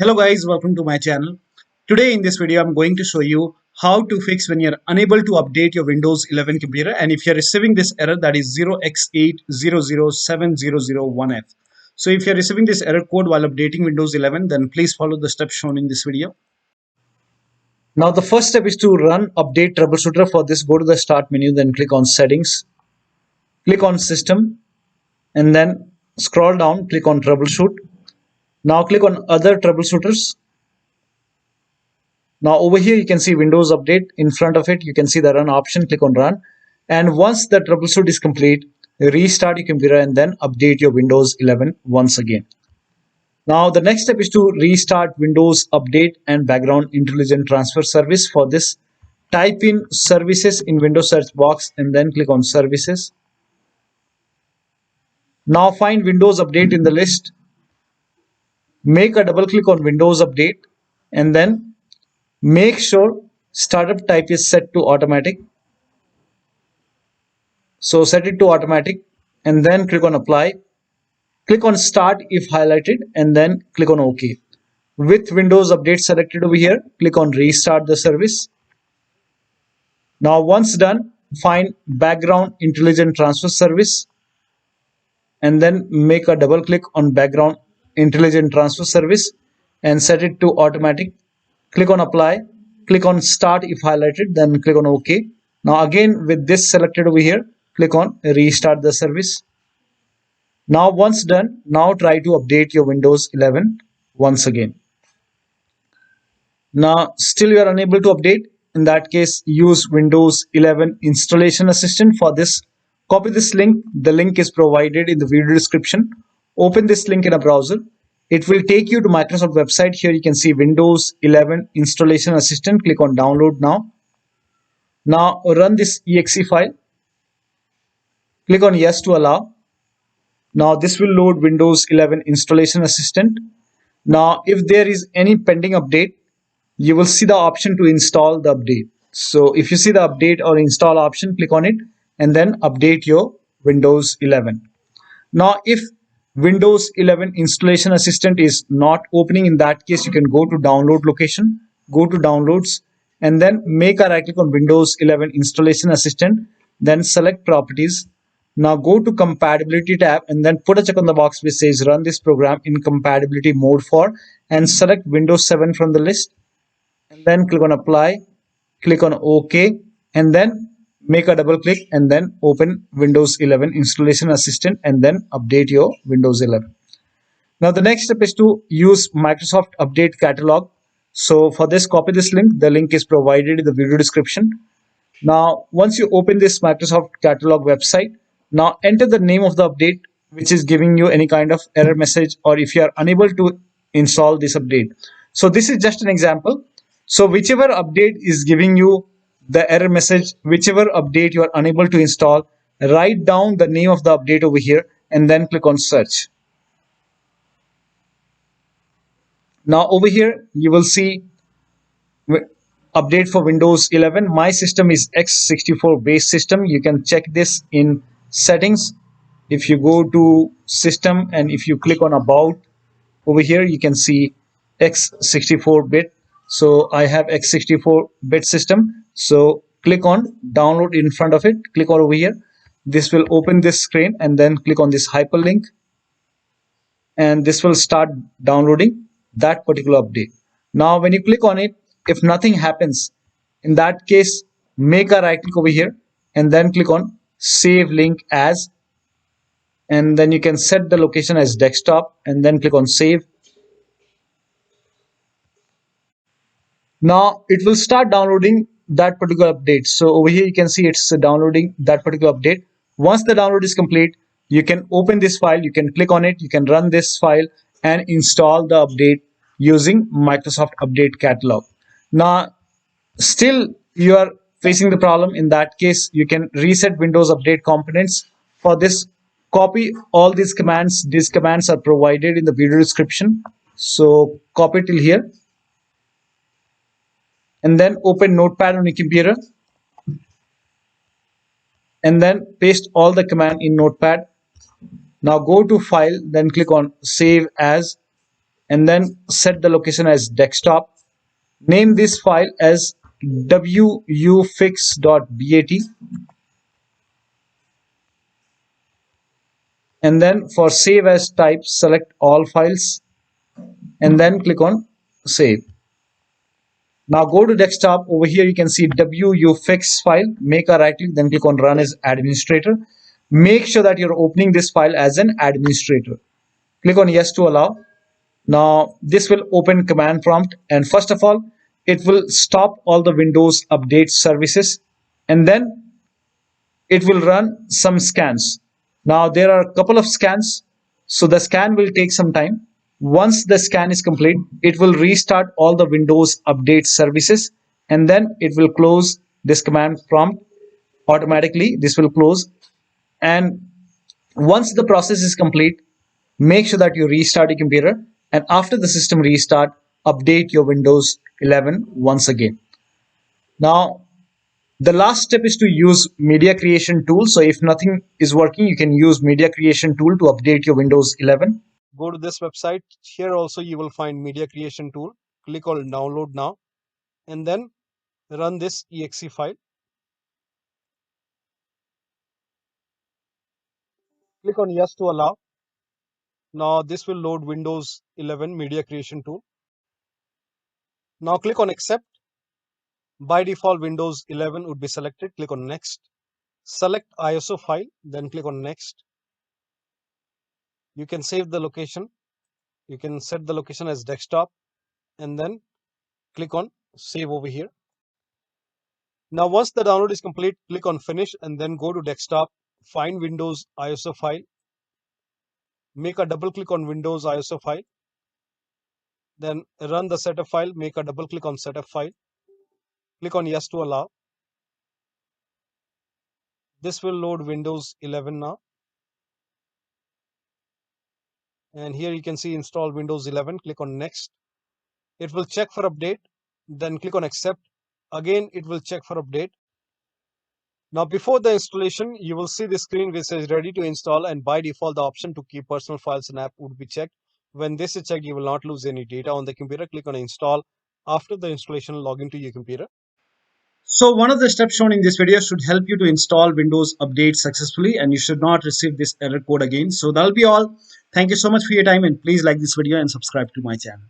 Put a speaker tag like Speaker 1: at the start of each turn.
Speaker 1: Hello guys, welcome to my channel. Today in this video I'm going to show you how to fix when you're unable to update your Windows 11 computer and if you're receiving this error, that is 0x8007001F. So if you're receiving this error code while updating Windows 11, then please follow the steps shown in this video. Now the first step is to run update troubleshooter. For this, go to the start menu, then click on settings, click on system, and then scroll down, click on troubleshoot. Now click on other troubleshooters. Now over here you can see Windows Update. In front of it you can see the run option. Click on run, and once the troubleshoot is complete, restart your computer and then update your Windows 11 once again. Now the next step is to restart Windows Update and Background Intelligent Transfer Service. For this, type in services in Windows search box and then click on services. Now find Windows Update in the list. Make a double click on Windows Update and then make sure startup type is set to automatic. So set it to automatic and then click on apply. Click on start if highlighted and then click on OK. With Windows Update selected over here, click on restart the service. Now once done, find Background Intelligent Transfer Service and then make a double click on Background Intelligent Transfer Service and set it to automatic. Click on apply, click on start if highlighted, then click on OK. Now again with this selected over here, click on restart the service. Now once done, now try to update your Windows 11 once again. Now still you are unable to update. In that case, use Windows 11 Installation Assistant. For this, copy this link. The link is provided in the video description. Open this link in a browser. It will take you to Microsoft website. Here you can see Windows 11 Installation Assistant. Click on download now. Now run this exe file. Click on yes to allow. Now this will load Windows 11 Installation Assistant. Now if there is any pending update, you will see the option to install the update. So if you see the update or install option, click on it and then update your Windows 11. Now if Windows 11 Installation Assistant is not opening, in that case you can go to download location, go to downloads and then make a right click on Windows 11 Installation Assistant, then select properties. Now go to compatibility tab and then put a check on the box which says run this program in compatibility mode for, and select Windows 7 from the list and then click on apply, click on OK and then make a double click and then open Windows 11 Installation Assistant and then update your Windows 11. Now the next step is to use Microsoft Update Catalog. So for this, copy this link. The link is provided in the video description. Now once you open this Microsoft Catalog website, now enter the name of the update which is giving you any kind of error message, or if you are unable to install this update. So this is just an example. So whichever update is giving you the error message, whichever update you are unable to install, write down the name of the update over here and then click on search. Now over here you will see update for Windows 11. My system is x64 base system. You can check this in settings. If you go to system and if you click on about, over here you can see x64 bit. So I have x64 bit system. So click on download in front of it, click on over here. This will open this screen and then click on this hyperlink and this will start downloading that particular update. Now when you click on it, if nothing happens, in that case make a right click over here and then click on save link as, and then you can set the location as desktop and then click on save. Now it will start downloading that particular update. So over here you can see it's downloading that particular update. Once the download is complete, you can open this file, you can click on it, you can run this file and install the update using Microsoft Update Catalog. Now still you are facing the problem. In that case you can reset Windows Update components. For this, copy all these commands. These commands are provided in the video description. So copy till here and then open Notepad on your computer and then paste all the command in Notepad. Now go to file, then click on save as and then set the location as desktop. Name this file as wuauserv.bat, and then for save as type, select all files and then click on save. Now go to desktop. Over here you can see wuauserv file. Make a right click, then click on run as administrator. Make sure that you're opening this file as an administrator. Click on yes to allow. Now this will open command prompt, and first of all it will stop all the Windows update services, and then it will run some scans. Now there are a couple of scans, so the scan will take some time. Once the scan is complete, it will restart all the Windows update services, and then it will close this command prompt automatically. This will close, and once the process is complete, make sure that you restart your computer, and after the system restart, update your Windows 11 once again. Now the last step is to use media creation tool. So if nothing is working, you can use media creation tool to update your Windows 11.
Speaker 2: Go to this website. Here also you will find media creation tool. Click on download now and then run this exe file. Click on yes to allow. Now this will load Windows 11 media creation tool. Now click on accept. By default Windows 11 would be selected. Click on next. Select ISO file, then click on next. You can save the location. You can set the location as desktop and then click on save over here. Now once the download is complete, click on finish and then go to desktop, find Windows ISO file, make a double click on Windows ISO file, then run the setup file, make a double click on setup file, click on yes to allow. This will load Windows 11 now. And here you can see install Windows 11, click on next. It will check for update, then click on accept. Again, it will check for update. Now before the installation, you will see the screen which says ready to install, and by default the option to keep personal files and app would be checked. When this is checked, you will not lose any data on the computer. Click on install. After the installation, log into your computer.
Speaker 1: So one of the steps shown in this video should help you to install Windows Update successfully, and you should not receive this error code again. So that'll be all. Thank you so much for your time, and please like this video and subscribe to my channel.